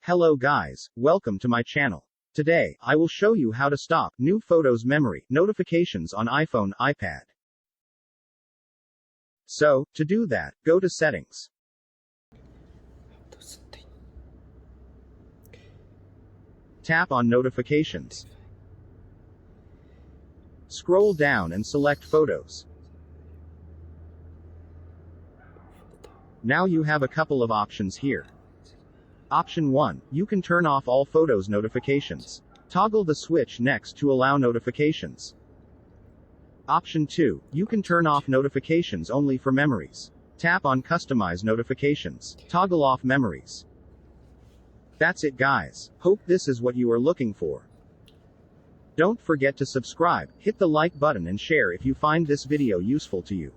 Hello guys, welcome to my channel. Today, I will show you how to stop new photos memory notifications on iPhone, iPad. So, to do that, go to Settings. Tap on Notifications. Scroll down and select Photos. Now you have a couple of options here. Option 1. You can turn off all photos notifications. Toggle the switch next to allow notifications. Option 2. You can turn off notifications only for memories. Tap on Customize Notifications. Toggle off memories. That's it guys. Hope this is what you are looking for. Don't forget to subscribe, hit the like button and share if you find this video useful to you.